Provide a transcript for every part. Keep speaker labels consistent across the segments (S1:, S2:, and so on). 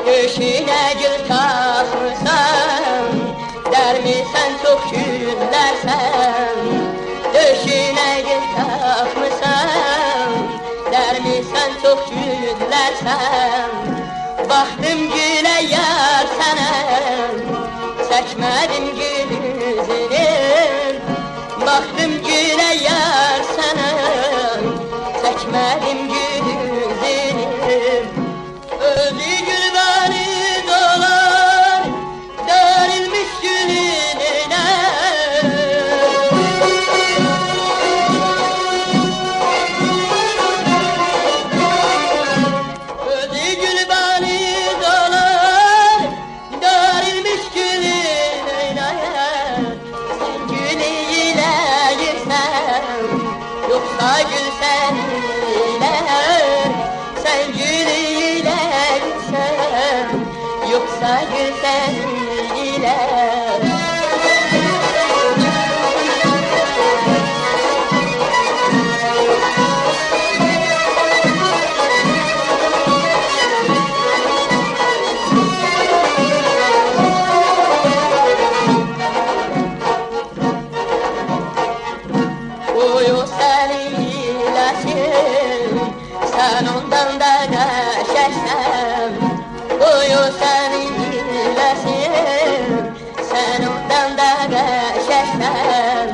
S1: Döşüne gül takırsan, der misən çox güllərsən? Döşüne gül takmısan, der misən çox güllərsən? Baxdım gülə yar sənə, çəkmədim gül üzünü. Baxdım gülə yar sənə, çəkmədim gül üzünü. Öldü gül beni dolar, dörilmiş gülün eline. Öldü gül beni dolar, dörilmiş gülün eline. Sen gülü ile girsen, yoksa gül sen ile. Sen gülü ile girsen, yoksa gül sen ile. Uyu senin iyilesin, sen ondan da qəşəksən. Uyu senin iyilesin, sen ondan da qəşəksən.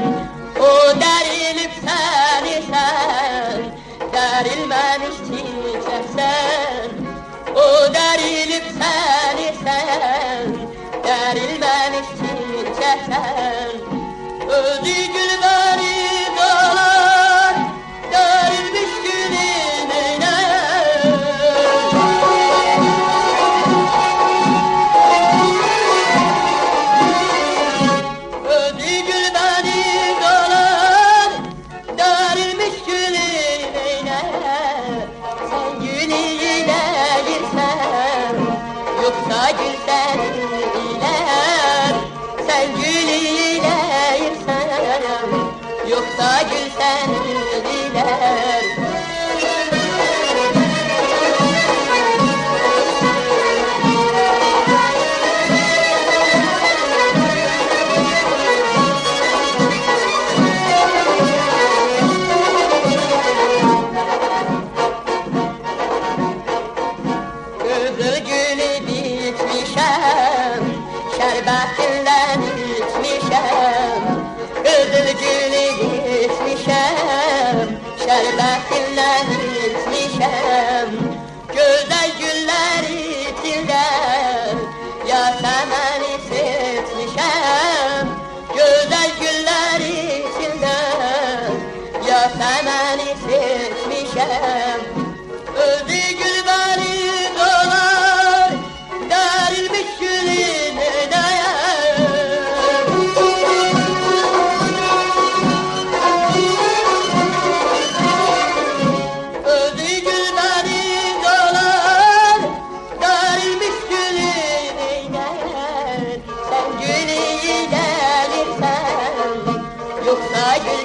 S1: O dərilib sən isən, dərilməmiş çiçəksən. O dərilib sən isən, dərilməmiş çiçəksən. Öldü gül beni dolar, dörilmiş gülün eline. Öldü gül beni dolar, dörilmiş gülün eline. Sen gülü ile girsen, yoksa gül sen ile. Sen gülü ile girsen, yoksa gül sen diler. Kızıl gülü dikmişəm, şərbətindən içmişəm. Kızıl gülü dikmişəm, şərbətindən içmişəm. Gözəl güllər içində yasəməni seçmişəm. Gözəl güllər içində yasəməni seçmişəm. Öldü gül beni dolar, dörilmiş gülün eline. Öldü gül beni dolar, dörilmiş gülün eline. Sen gülü ile girsen, yoksa gül